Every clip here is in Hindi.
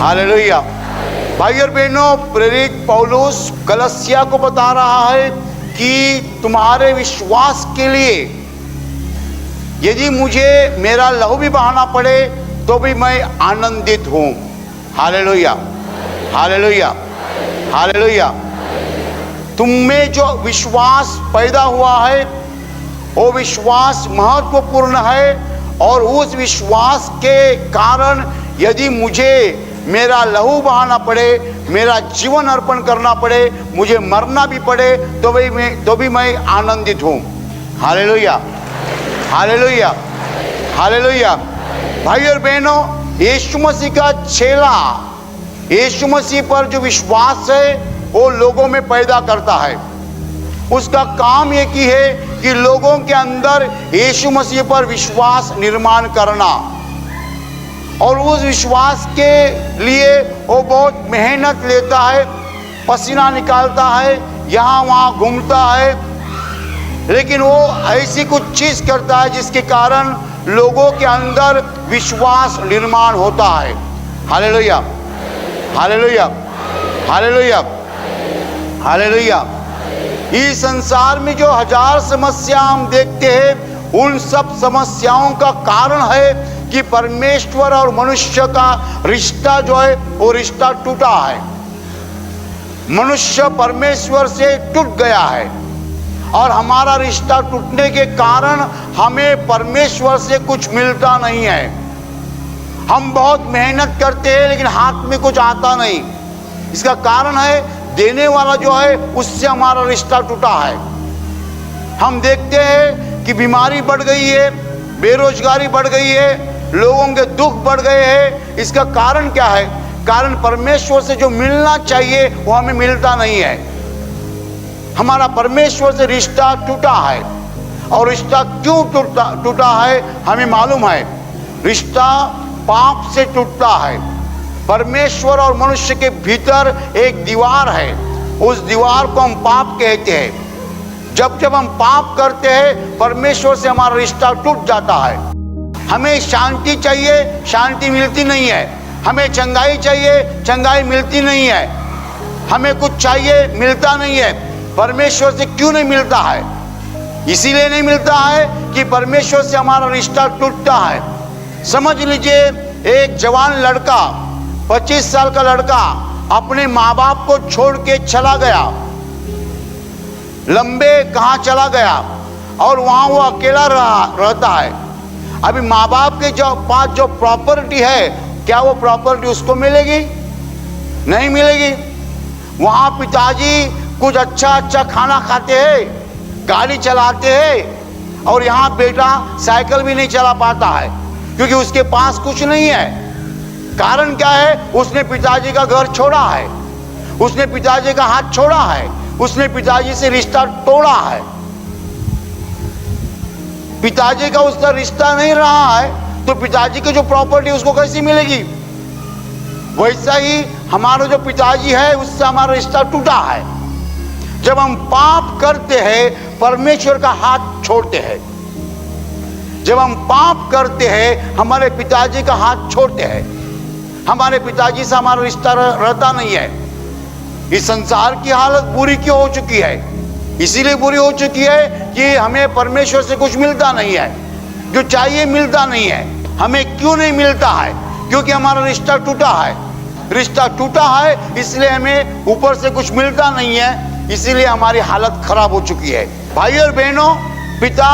हालेलुया। भाई और बहनों, प्रेरित पौलुस कलसिया को बता रहा है कि तुम्हारे विश्वास के लिए यदि मुझे मेरा लहू भी बहाना पड़े तो भी मैं आनंदित हूं। Hallelujah, hallelujah, hallelujah. तुम में जो विश्वास पैदा हुआ है वो विश्वास महत्वपूर्ण है, और उस विश्वास के कारण यदि मुझे मेरा लहू बहाना पड़े, मेरा जीवन अर्पण करना पड़े, मुझे मरना भी पड़े तो भी मैं आनंदित हूँ। Hallelujah, hallelujah, hallelujah. भाई और बहनों, यीशु मसीह का चेला यीशु मसीह पर जो विश्वास है वो लोगों में पैदा करता है। उसका काम एक ही है कि लोगों के अंदर यीशु मसीह पर विश्वास निर्माण करना, और उस विश्वास के लिए वो बहुत मेहनत लेता है, पसीना निकालता है, यहाँ वहाँ घूमता है, लेकिन वो ऐसी कुछ चीज़ करता है जिसके कारण लोगों के अंदर विश्वास निर्माण होता है। Hallelujah, hallelujah, hallelujah, hallelujah. इस संसार में जो हजार समस्या हम देखते हैं, उन सब समस्याओं का कारण है कि परमेश्वर और मनुष्य का रिश्ता जो है वो रिश्ता टूटा है। मनुष्य परमेश्वर से टूट गया है, और हमारा रिश्ता टूटने के कारण हमें परमेश्वर से कुछ मिलता नहीं है। हम बहुत मेहनत करते हैं लेकिन हाथ में कुछ आता नहीं। इसका कारण है देने वाला जो है उससे हमारा रिश्ता टूटा है। हम देखते हैं कि बीमारी बढ़ गई है, बेरोजगारी बढ़ गई है, लोगों के दुख बढ़ गए हैं। इसका कारण क्या है? कारण परमेश्वर से जो मिलना चाहिए वो हमें मिलता नहीं है। हमारा परमेश्वर से रिश्ता टूटा है, और रिश्ता क्यों टूटा है हमें मालूम है। रिश्ता पाप से टूटता है। परमेश्वर और मनुष्य के भीतर एक दीवार है, उस दीवार को हम पाप कहते हैं। जब जब हम पाप करते हैं परमेश्वर से हमारा रिश्ता टूट जाता है। हमें शांति चाहिए, शांति मिलती नहीं है। हमें चंगाई चाहिए, चंगाई मिलती नहीं है। हमें कुछ चाहिए, मिलता नहीं है। परमेश्वर से क्यों नहीं मिलता है? इसीलिए नहीं मिलता है कि परमेश्वर से हमारा रिश्ता टूटता है। समझ लीजिए, एक जवान लड़का, 25 साल का लड़का अपने माँ बाप को छोड़ के चला गया, लंबे कहाँ चला गया, और वहाँ वो अकेला रहता है। अभी माँ बाप के पास जो प्रॉपर्टी है, क्या वो प्रॉपर्टी उसको मिलेगी? नहीं मिलेगी। वहाँ पिताजी कुछ अच्छा खाना खाते हैं, गाड़ी चलाते हैं, और यहाँ बेटा साइकिल भी नहीं चला पाता है क्योंकि उसके पास कुछ नहीं है। कारण क्या है? उसने पिताजी का घर छोड़ा है, उसने पिताजी का हाथ छोड़ा है, उसने पिताजी से रिश्ता तोड़ा है। पिताजी का उसका रिश्ता नहीं रहा है तो पिताजी की जो प्रॉपर्टी उसको कैसी मिलेगी? वैसा ही हमारा जो पिताजी है उससे हमारा रिश्ता टूटा है। जब हम पाप करते हैं परमेश्वर का हाथ छोड़ते हैं। जब हम पाप करते हैं हमारे पिताजी का हाथ छोड़ते हैं। हमारे पिताजी से हमारा रिश्ता रहता नहीं है। इस संसार की हालत बुरी क्यों हो चुकी है? इसीलिए बुरी हो चुकी है कि हमें परमेश्वर से कुछ मिलता नहीं है, जो चाहिए मिलता नहीं है। हमें क्यों नहीं मिलता है? क्योंकि हमारा रिश्ता टूटा है। रिश्ता टूटा है इसलिए हमें ऊपर से कुछ मिलता नहीं है, इसीलिए हमारी हालत खराब हो चुकी है। भाई और बहनों, पिता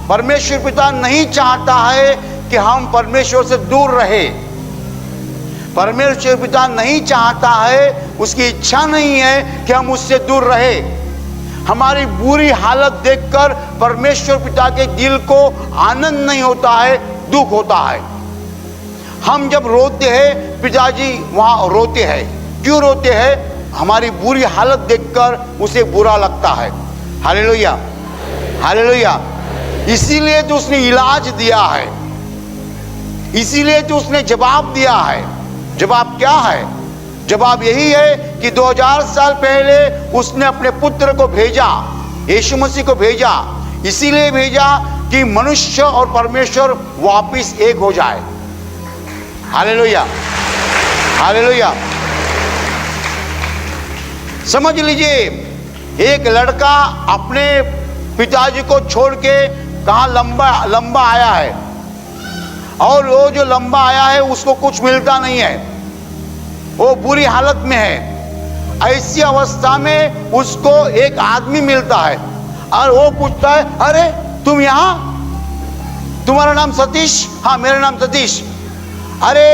परमेश्वर पिता नहीं चाहता है कि हम परमेश्वर से दूर रहे। परमेश्वर पिता नहीं चाहता है, उसकी इच्छा नहीं है कि हम उससे दूर रहे। हमारी बुरी हालत देखकर परमेश्वर पिता के दिल को आनंद नहीं होता है, दुख होता है। हम जब रोते हैं पिताजी वहाँ रोते हैं। क्यों रोते हैं? हमारी बुरी हालत देखकर उसे बुरा लगता है। Hallelujah, hallelujah. इसीलिए तो उसने इलाज दिया है, इसीलिए तो उसने जवाब दिया है। जवाब क्या है? जवाब यही है कि 2000 साल पहले उसने अपने पुत्र को भेजा, यीशु मसीह को भेजा। इसीलिए भेजा कि मनुष्य और परमेश्वर वापिस एक हो जाए। Hallelujah, hallelujah. समझ लीजिए, एक लड़का अपने पिताजी को छोड़ के कहाँ लंबा आया है, और वो जो लंबा आया है उसको कुछ मिलता नहीं है, वो बुरी हालत में है। ऐसी अवस्था में उसको एक आदमी मिलता है और वो पूछता है, अरे तुम यहाँ, तुम्हारा नाम सतीश? हाँ मेरा नाम सतीश। अरे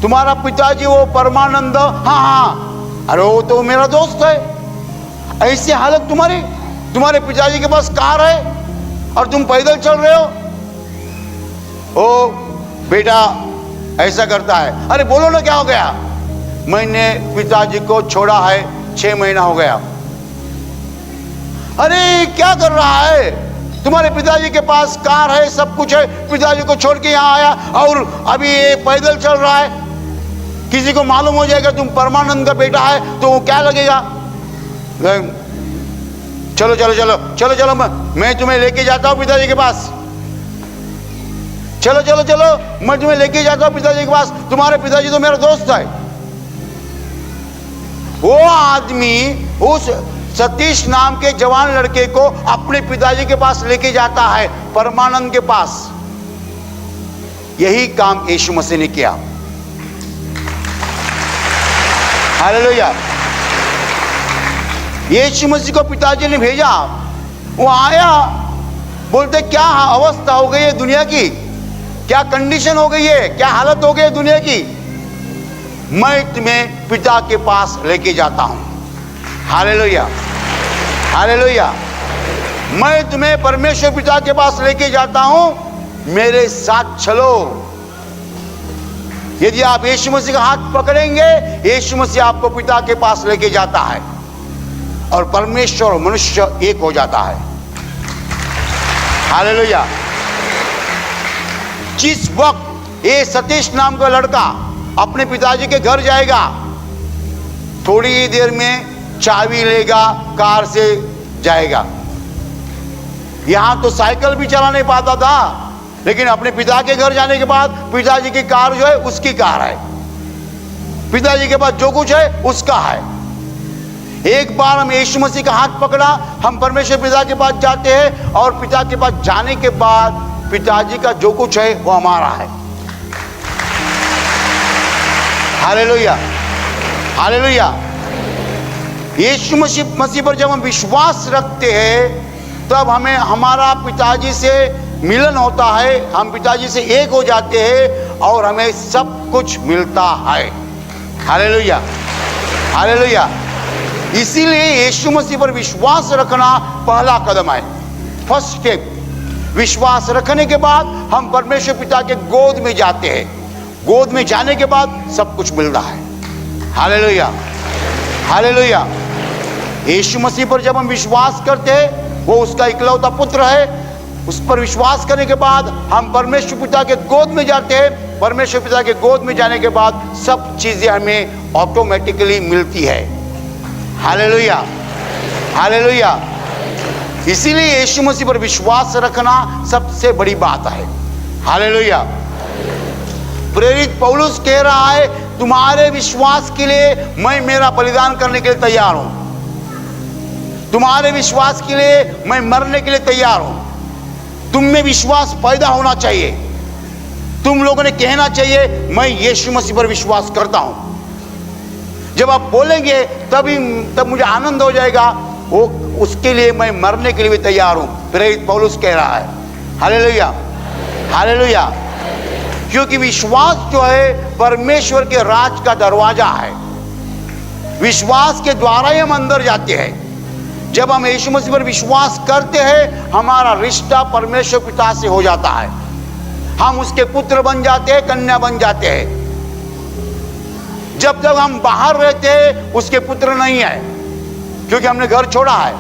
तुम्हारा पिताजी वो परमानंद? हाँ हाँ। अरे वो तो मेरा दोस्त है। ऐसी हालत तुम्हारे पिताजी के पास कार है और तुम पैदल चल रहे हो? ओ बेटा ऐसा करता है। अरे बोलो ना क्या हो गया? मैंने पिताजी को छोड़ा है, 6 महीना हो गया। अरे क्या कर रहा है? तुम्हारे पिताजी के पास कार है, सब कुछ है, पिताजी को छोड़ के यहाँ आया और अभी ये पैदल चल रहा है। किसी को मालूम हो जाएगा तुम परमानंद का बेटा है तो वो क्या लगेगा? चलो चलो चलो चलो चलो, मैं तुम्हें लेके जाता हूँ पिताजी के पास। चलो चलो चलो, मैं तुम्हें लेके जाता हूँ पिताजी के पास, तुम्हारे पिताजी तो मेरा दोस्त है। वो आदमी उस सतीश नाम के जवान लड़के को अपने पिताजी के पास लेके जाता है, परमानंद के पास। यही काम यीशु मसीह ने किया। हालेलुया। यीशु मसीह को पिताजी ने भेजा, वो आया, बोलते क्या अवस्था हो गई है दुनिया की, क्या कंडीशन हो गई है, क्या हालत हो गई है दुनिया की, मैं तुम्हें पिता के पास लेके जाता हूं। Hallelujah hallelujah. मैं तुम्हें परमेश्वर पिता के पास लेके जाता हूं, मेरे साथ चलो। यदि आप यीशु मसीह का हाथ पकड़ेंगे, यीशु मसीह आपको पिता के पास लेके जाता है और परमेश्वर और मनुष्य एक हो जाता है। हालेलुया। जिस वक्त ये सतीश नाम का लड़का अपने पिताजी के घर जाएगा, थोड़ी ही देर में चाबी लेगा, कार से जाएगा। यहां तो साइकिल भी चला नहीं पाता था, लेकिन अपने पिता के घर जाने के बाद पिताजी की कार जो है उसकी कार है, पिताजी के पास जो कुछ है उसका है। एक बार हम यीशु मसीह का हाथ पकड़ा, हम परमेश्वर पिता के पास जाते हैं और पिता के पास जाने के बाद पिताजी का जो कुछ है वो हमारा है। Hallelujah hallelujah. यीशु मसीह पर जब हम विश्वास रखते हैं तब हमें हमारा पिताजी से मिलन होता है, हम पिताजी से एक हो जाते हैं और हमें सब कुछ मिलता है। Hallelujah hallelujah. इसीलिए यीशु मसीह पर विश्वास रखना पहला कदम है, फर्स्ट स्टेप। विश्वास रखने के बाद हम परमेश्वर पिता के गोद में जाते हैं, गोद में जाने के बाद सब कुछ मिलता है। Hallelujah hallelujah. यीशु मसीह पर जब हम विश्वास करते हैं, वो उसका इकलौता पुत्र है, उस पर विश्वास करने के बाद हम परमेश्वर पिता के गोद में जाते हैं। परमेश्वर पिता के गोद में जाने के बाद सब चीजें हमें ऑटोमेटिकली मिलती है। Hallelujah hallelujah. इसीलिए यीशु मसीह पर विश्वास रखना सबसे बड़ी बात है। हालेलुया। प्रेरित पौलुस कह रहा है, तुम्हारे विश्वास के लिए मैं मेरा बलिदान करने के लिए तैयार हूं, तुम्हारे विश्वास के लिए मैं मरने के लिए तैयार हूं। तुम में विश्वास पैदा होना चाहिए, तुम लोगों ने कहना चाहिए मैं यीशु मसीह पर विश्वास करता हूं। जब आप बोलेंगे तब मुझे आनंद हो जाएगा, वो उसके लिए मैं मरने के लिए भी तैयार हूं, प्रेरित पौलुस कह रहा है। Hallelujah hallelujah. क्योंकि विश्वास जो है परमेश्वर के राज का दरवाजा है, विश्वास के द्वारा ही हम अंदर जाते हैं। जब हम यीशु मसीह पर विश्वास करते हैं, हमारा रिश्ता परमेश्वर पिता से हो जाता है, हम उसके पुत्र बन जाते हैं, कन्या बन जाते हैं। जब तक हम बाहर रहते हैं उसके पुत्र नहीं है, क्योंकि हमने घर छोड़ा है।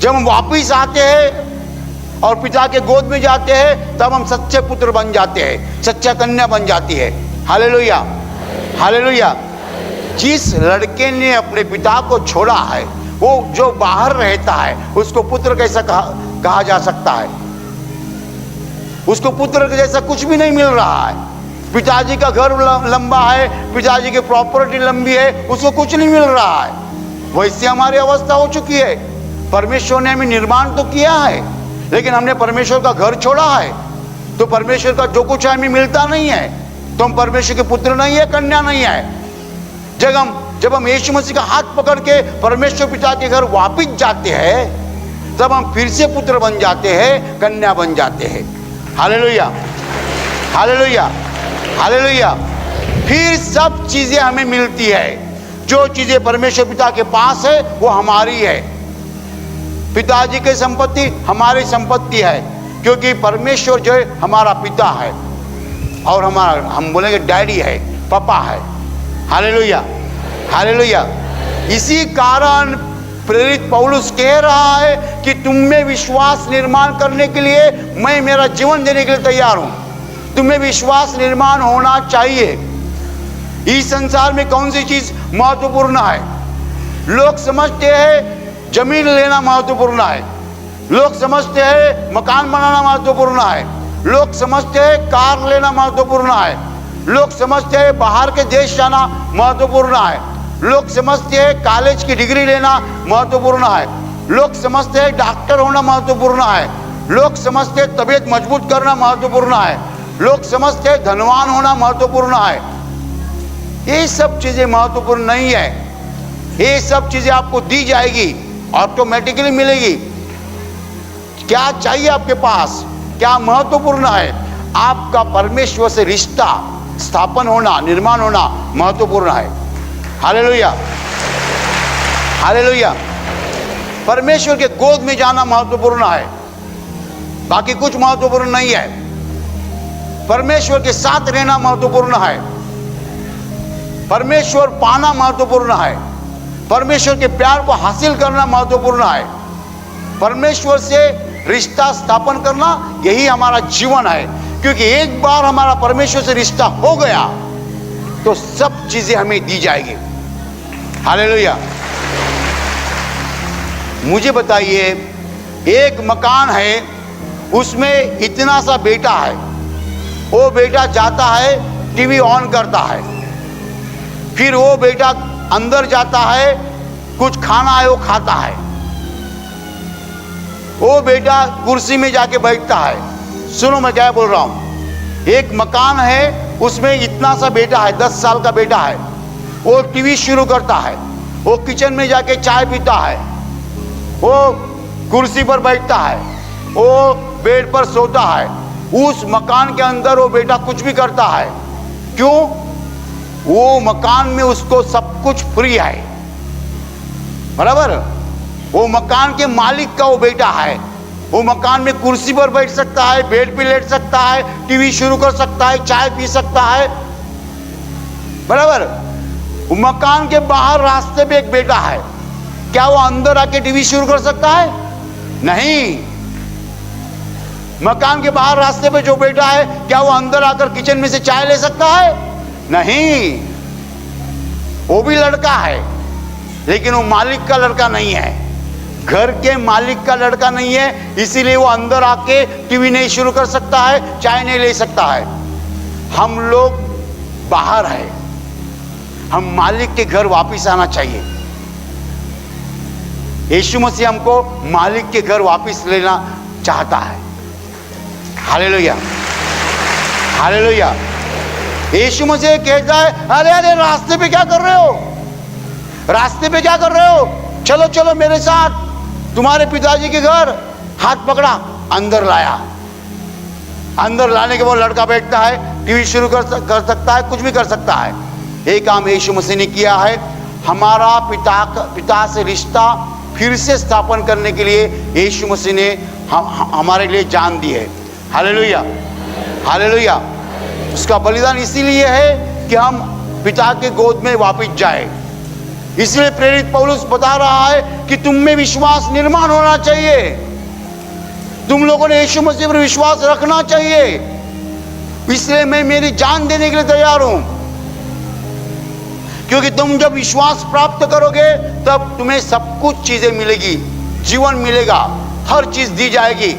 जब हम वापिस आते हैं और पिता के गोद में जाते हैं, तब हम सच्चे पुत्र बन जाते हैं, सच्चा कन्या बन जाती है। Hallelujah hallelujah. जिस लड़के ने अपने पिता को छोड़ा है, वो जो बाहर रहता है उसको पुत्र कैसा कहा जा सकता है? उसको पुत्र के जैसा कुछ भी नहीं मिल रहा है। पिताजी का घर लंबा है, पिताजी की प्रॉपर्टी लंबी है, उसको कुछ नहीं मिल रहा है। वैसे हमारी अवस्था हो चुकी है। परमेश्वर ने हमें निर्माण तो किया है, लेकिन हमने परमेश्वर का घर छोड़ा है, तो परमेश्वर का जो कुछ हमें मिलता नहीं है, तो हम परमेश्वर के पुत्र नहीं है, कन्या नहीं है। जब हम यीशु मसीह का हाथ पकड़ के परमेश्वर पिता के घर वापिस जाते हैं, तब हम फिर से पुत्र बन जाते हैं, कन्या बन जाते हैं। Hallelujah, hallelujah, hallelujah. फिर सब चीजें हमें मिलती है। जो चीजें परमेश्वर पिता के पास है वो हमारी है। पिताजी की संपत्ति हमारी संपत्ति है, क्योंकि परमेश्वर जो है हमारा पिता है और हमारा, हम बोलेंगे डैडी है, पापा है। Hallelujah, hallelujah. इसी कारण प्रेरित पौलुस कह रहा है कि तुम में विश्वास निर्माण करने के लिए मैं मेरा जीवन देने के लिए तैयार हूं। तुम्हें विश्वास निर्माण होना चाहिए। इस संसार में कौन सी चीज महत्वपूर्ण है? लोग समझते हैं जमीन लेना महत्वपूर्ण है, लोग समझते हैं मकान बनाना महत्वपूर्ण है, लोग समझते हैं कार लेना महत्वपूर्ण है, लोग समझते हैं बाहर के देश जाना महत्वपूर्ण है, लोग समझते हैं कॉलेज की डिग्री लेना महत्वपूर्ण है, लोग समझते हैं डॉक्टर होना महत्वपूर्ण है, लोग समझते हैं तबीयत मजबूत करना महत्वपूर्ण है, लोग समझते हैं धनवान होना महत्वपूर्ण है। ये सब चीजें महत्वपूर्ण नहीं है। ये सब चीजें आपको दी जाएगी, ऑटोमेटिकली मिलेगी। क्या चाहिए आपके पास? क्या महत्वपूर्ण है? आपका परमेश्वर से रिश्ता स्थापन होना, निर्माण होना महत्वपूर्ण है। Hallelujah, hallelujah. परमेश्वर के गोद में जाना महत्वपूर्ण है, बाकी कुछ महत्वपूर्ण नहीं है। परमेश्वर के साथ रहना महत्वपूर्ण है, परमेश्वर पाना महत्वपूर्ण है, परमेश्वर के प्यार को हासिल करना महत्वपूर्ण है, परमेश्वर से रिश्ता स्थापन करना, यही हमारा जीवन है। क्योंकि एक बार हमारा परमेश्वर से रिश्ता हो गया तो सब चीजें हमें दी जाएगी। हालेलुया। मुझे बताइए, एक मकान है, उसमें इतना सा बेटा है, वो बेटा जाता है टीवी ऑन करता है, फिर वो बेटा अंदर जाता है, कुछ खाना है वो खाता है, वो बेटा कुर्सी में जाके बैठता है। सुनो मैं क्या बोल रहा हूं। एक मकान है, उसमें इतना सा बेटा है, 10 साल का बेटा है, वो टीवी शुरू करता है, वो किचन में जाके चाय पीता है, वो कुर्सी पर बैठता है, वो बेड पर सोता है। उस मकान के अंदर वो बेटा कुछ भी करता है। क्यों? वो मकान में उसको सब कुछ फ्री है, बराबर। वो मकान के मालिक का वो बेटा है। वो मकान में कुर्सी पर बैठ सकता है, बेड पे लेट सकता है, टीवी शुरू कर सकता है, चाय पी सकता है, बराबर। वो मकान के बाहर रास्ते पे एक बेटा है, क्या वो अंदर आके टीवी शुरू कर सकता है? नहीं। मकान के बाहर रास्ते पे जो बेटा है, क्या वो अंदर आकर किचन में से चाय ले सकता है? नहीं। वो भी लड़का है, लेकिन वो मालिक का लड़का नहीं है, घर के मालिक का लड़का नहीं है, इसीलिए वो अंदर आके टीवी नहीं शुरू कर सकता है, चाय नहीं ले सकता है। हम लोग बाहर है, हम मालिक के घर वापस आना चाहिए। यीशु मसीह हमको मालिक के घर वापस लेना चाहता है। Hallelujah, hallelujah. यीशु मसीह कहता है, अरे अरे रास्ते पे क्या कर रहे हो? रास्ते पे क्या कर रहे हो? चलो चलो मेरे साथ तुम्हारे पिताजी के घर। हाथ पकड़ा, अंदर लाया। अंदर लाने के बाद लड़का बैठता है, टीवी शुरू कर सकता है, कुछ भी कर सकता है। ये काम यीशु मसीह ने किया है। हमारा पिता से रिश्ता फिर से स्थापन करने के लिए यीशु मसीह ने हमारे लिए जान दी है। Hallelujah, hallelujah. उसका बलिदान इसीलिए है कि हम पिता के गोद में वापस जाए। इसलिए प्रेरित पौलुस बता रहा है कि तुम में विश्वास निर्माण होना चाहिए। तुम लोगों ने यीशु मसीह पर विश्वास रखना चाहिए। इसलिए मैं मेरी जान देने के लिए तैयार हूं, क्योंकि तुम जब विश्वास प्राप्त करोगे तब तुम्हें सब कुछ चीजें मिलेगी, जीवन मिलेगा, हर चीज दी जाएगी।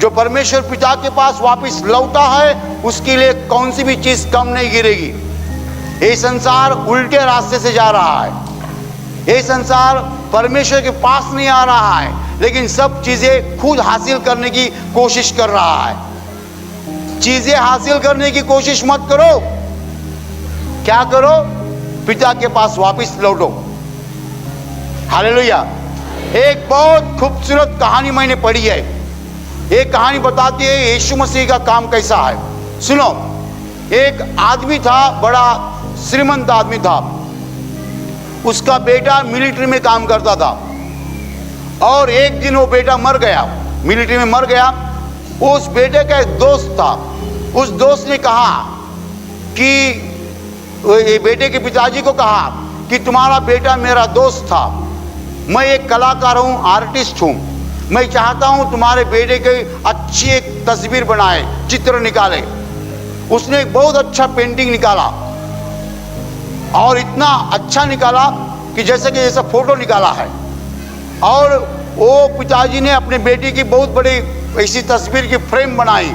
जो परमेश्वर पिता के पास वापस लौटा है उसके लिए कौन सी भी चीज कम नहीं गिरेगी। ये संसार उल्टे रास्ते से जा रहा है, ये संसार परमेश्वर के पास नहीं आ रहा है, लेकिन सब चीजें खुद हासिल करने की कोशिश कर रहा है। चीजें हासिल करने की कोशिश मत करो। क्या करो? पिता के पास वापस लौटो। हालेलुया। एक बहुत खूबसूरत कहानी मैंने पढ़ी है। एक कहानी बताती है यीशु मसीह का काम कैसा है। सुनो, एक आदमी था, बड़ा श्रीमंत आदमी था। उसका बेटा मिलिट्री में काम करता था और एक दिन वो बेटा मर गया, मिलिट्री में मर गया। उस बेटे का एक दोस्त था। उस दोस्त ने कहा कि ये बेटे के पिताजी को कहा कि तुम्हारा बेटा मेरा दोस्त था, मैं एक कलाकार हूँ, आर्टिस्ट हूँ, मैं चाहता हूँ तुम्हारे बेटे की अच्छी एक तस्वीर बनाए, चित्र निकाले। उसने एक बहुत अच्छा पेंटिंग निकाला और इतना अच्छा निकाला कि जैसा फोटो निकाला है। और वो पिताजी ने अपने बेटी की बहुत बड़ी ऐसी तस्वीर की फ्रेम बनाई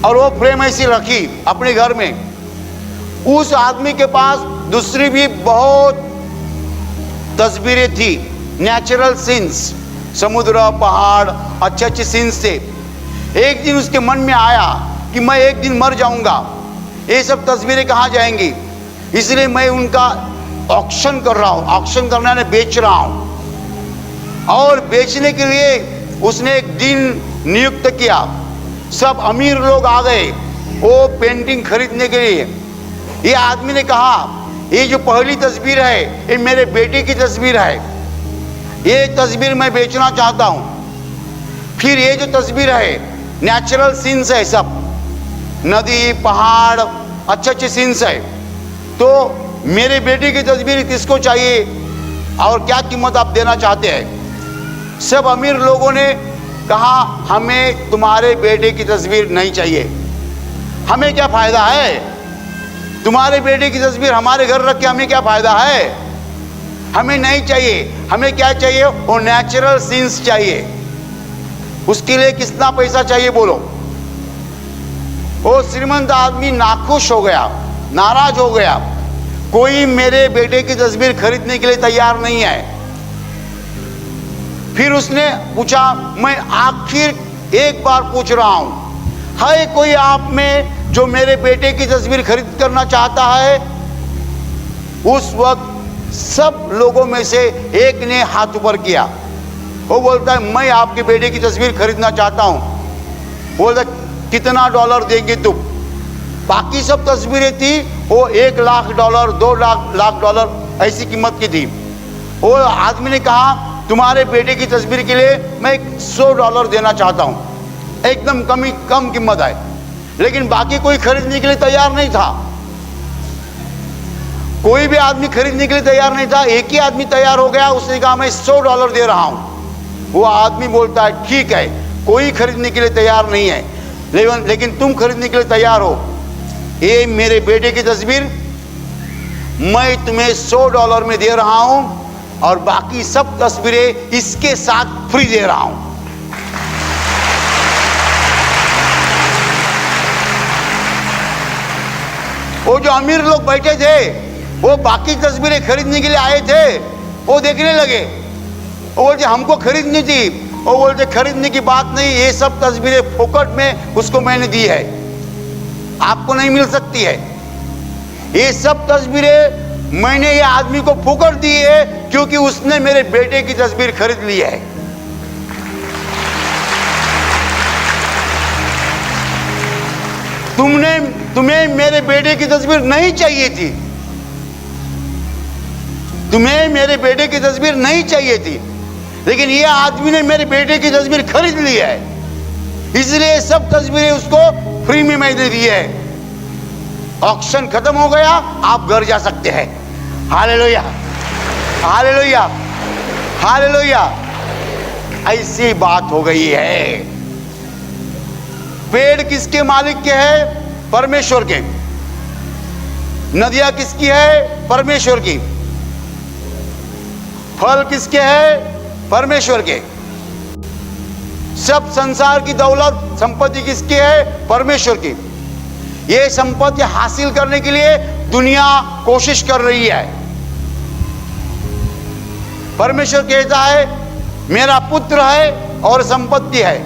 और वो फ्रेम ऐसी रखी अपने घर में। उस आदमी के पास दूसरी भी बहुत तस्वीरें थी, नेचुरल सीन्स, समुद्र, पहाड़, अच्छे अच्छे सीन्स थे। एक दिन उसके मन में आया कि मैं एक दिन मर जाऊंगा, ये सब तस्वीरें कहाँ जाएंगी, इसलिए मैं उनका ऑक्शन कर रहा हूँ। ऑक्शन करना है, बेच रहा हूँ। और बेचने के लिए उसने एक दिन नियुक्त किया। सब अमीर लोग आ गए वो पेंटिंग खरीदने के लिए। ये आदमी ने कहा ये जो पहली तस्वीर है ये मेरे बेटे की तस्वीर है, ये तस्वीर मैं बेचना चाहता हूँ। फिर ये जो तस्वीर है नेचुरल सीन्स है, सब नदी, पहाड़, अच्छे अच्छे सीन्स है, तो मेरे बेटे की तस्वीर किसको चाहिए और क्या कीमत आप देना चाहते हैं? सब अमीर लोगों ने कहा हमें तुम्हारे बेटे की तस्वीर नहीं चाहिए, हमें क्या फायदा है, तुम्हारे बेटे की तस्वीर हमारे घर रख के हमें क्या फायदा है, हमें नहीं चाहिए। हमें क्या चाहिए? वो नेचुरल सीन्स चाहिए। उसके लिए कितना पैसा चाहिए बोलो? वो श्रीमंत आदमी नाखुश हो गया, नाराज हो गया। कोई मेरे बेटे की तस्वीर खरीदने के लिए तैयार नहीं है। फिर उसने पूछा, मैं आखिर एक बार पूछ रहा हूं, है कोई आप में जो मेरे बेटे की तस्वीर खरीद करना चाहता है? उस वक्त सब लोगों में से एक ने हाथ ऊपर किया। वो बोलता है मैं आपके बेटे की तस्वीर खरीदना चाहता हूं। बोलता कितना डॉलर देंगे तुम? बाकी सब तस्वीरें थी वो $1,00,000, $2,00,000 ऐसी कीमत की थी। वो आदमी ने कहा तुम्हारे बेटे की तस्वीर के लिए मैं $100 देना चाहता हूं, एकदम कम कीमत है। लेकिन बाकी कोई खरीदने के लिए तैयार नहीं था। कोई भी आदमी खरीदने के लिए तैयार नहीं था। एक ही आदमी तैयार हो गया, उसने कहा मैं $100 दे रहा हूं। वो आदमी बोलता है ठीक है, कोई खरीदने के लिए तैयार नहीं है, लेकिन तुम खरीदने के लिए तैयार हो। ये मेरे बेटे की तस्वीर मैं तुम्हें $100 में दे रहा हूं और बाकी सब तस्वीरें इसके साथ फ्री दे रहा हूं। वो जो अमीर लोग बैठे थे वो बाकी तस्वीरें खरीदने के लिए आए थे, वो देखने लगे। वो बोलते हमको खरीदनी थी। वो बोलते खरीदने की बात नहीं, ये सब तस्वीरें फोकट में उसको मैंने दी है, आपको नहीं मिल सकती है। ये सब तस्वीरें मैंने ये आदमी को फोकट दी है क्योंकि उसने मेरे बेटे की तस्वीर खरीद ली है। तुम्हें मेरे बेटे की तस्वीर नहीं चाहिए थी, तुम्हें मेरे बेटे की तस्वीर नहीं चाहिए थी, लेकिन ये आदमी ने मेरे बेटे की तस्वीर खरीद ली है, इसलिए सब तस्वीरें उसको फ्री में मैंने दी है। ऑक्शन खत्म हो गया, आप घर जा सकते हैं। Hallelujah, hallelujah, hallelujah. ऐसी बात हो गई है। पेड़ किसके मालिक के है? परमेश्वर के। नदियां किसकी है? परमेश्वर की। फल किसके है? परमेश्वर के। सब संसार की दौलत संपत्ति किसकी है? परमेश्वर की। ये संपत्ति हासिल करने के लिए दुनिया कोशिश कर रही है। परमेश्वर कहता है मेरा पुत्र है और संपत्ति है,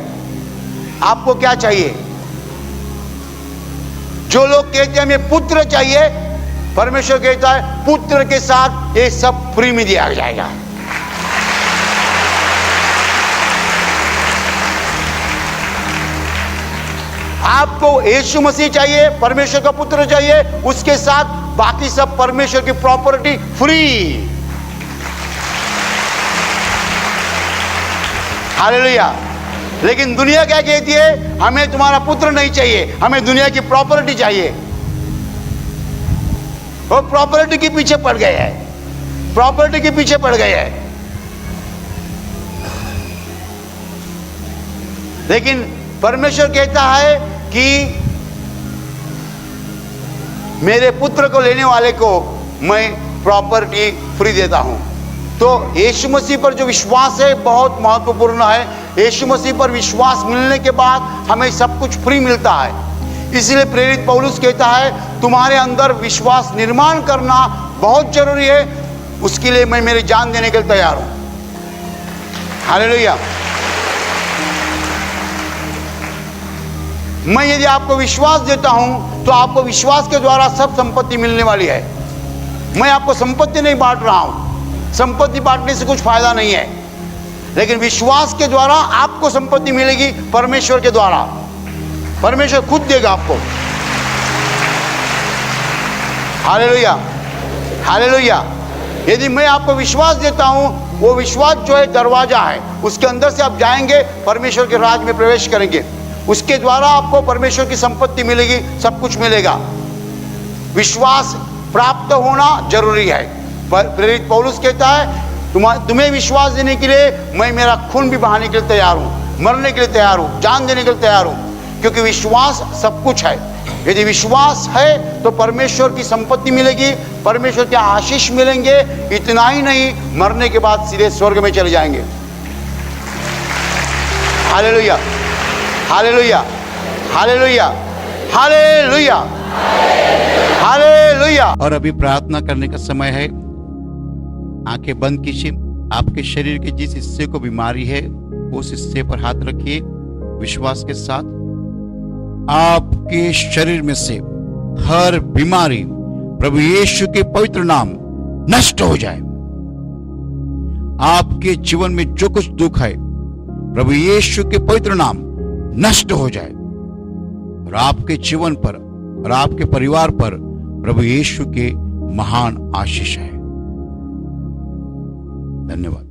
आपको क्या चाहिए? जो लोग कहते हैं हमें पुत्र चाहिए, परमेश्वर कहता है पुत्र के साथ ये सब फ्री में दिया जाएगा। आपको यीशु मसीह चाहिए, परमेश्वर का पुत्र चाहिए, उसके साथ बाकी सब परमेश्वर की प्रॉपर्टी फ्री। हालेलुया। लेकिन दुनिया क्या कहती है? हमें तुम्हारा पुत्र नहीं चाहिए, हमें दुनिया की प्रॉपर्टी चाहिए। वो प्रॉपर्टी के पीछे पड़ गए हैं, प्रॉपर्टी के पीछे पड़ गए हैं। लेकिन परमेश्वर कहता है कि मेरे पुत्र को लेने वाले को मैं प्रॉपर्टी फ्री देता हूं। तो यीशु मसीह पर जो विश्वास है बहुत महत्वपूर्ण है। यीशु मसीह पर विश्वास मिलने के बाद हमें सब कुछ फ्री मिलता है। इसलिए प्रेरित पौलुस कहता है तुम्हारे अंदर विश्वास निर्माण करना बहुत जरूरी है, उसके लिए मैं मेरी जान देने के लिए तैयार हूं। हालेलुया। मैं यदि आपको विश्वास देता हूं तो आपको विश्वास के द्वारा सब संपत्ति मिलने वाली है। मैं आपको संपत्ति नहीं बांट रहा हूं, संपत्ति बांटने से कुछ फायदा नहीं है, लेकिन विश्वास के द्वारा आपको संपत्ति मिलेगी परमेश्वर के द्वारा। परमेश्वर खुद देगा आपको। Hallelujah, hallelujah. यदि मैं आपको विश्वास देता हूं, वो विश्वास जो है दरवाजा है, उसके अंदर से आप जाएंगे, परमेश्वर के राज में प्रवेश करेंगे। उसके द्वारा आपको परमेश्वर की संपत्ति मिलेगी, सब कुछ मिलेगा। विश्वास प्राप्त होना जरूरी है। प्रेरित पौलुस कहता है तुम्हें विश्वास देने के लिए मैं मेरा खून भी बहाने के लिए तैयार हूं, मरने के लिए तैयार हूं, जान देने के लिए तैयार हूं, क्योंकि विश्वास सब कुछ है। यदि विश्वास है तो परमेश्वर की संपत्ति मिलेगी, परमेश्वर के आशीष मिलेंगे। इतना ही नहीं, मरने के बाद सीधे स्वर्ग में चले जाएंगे। Hallelujah, hallelujah, hallelujah, hallelujah, hallelujah. और अभी प्रार्थना करने का समय है। आंखें बंद कीजिए। आपके शरीर के जिस हिस्से को बीमारी है उस हिस्से पर हाथ रखिए विश्वास के साथ। आपके शरीर में से हर बीमारी प्रभु यीशु के पवित्र नाम नष्ट हो जाए। आपके जीवन में जो कुछ दुख है प्रभु यीशु के पवित्र नाम नष्ट हो जाए, और आपके जीवन पर और आपके परिवार पर प्रभु यीशु के महान आशीष है। धन्यवाद।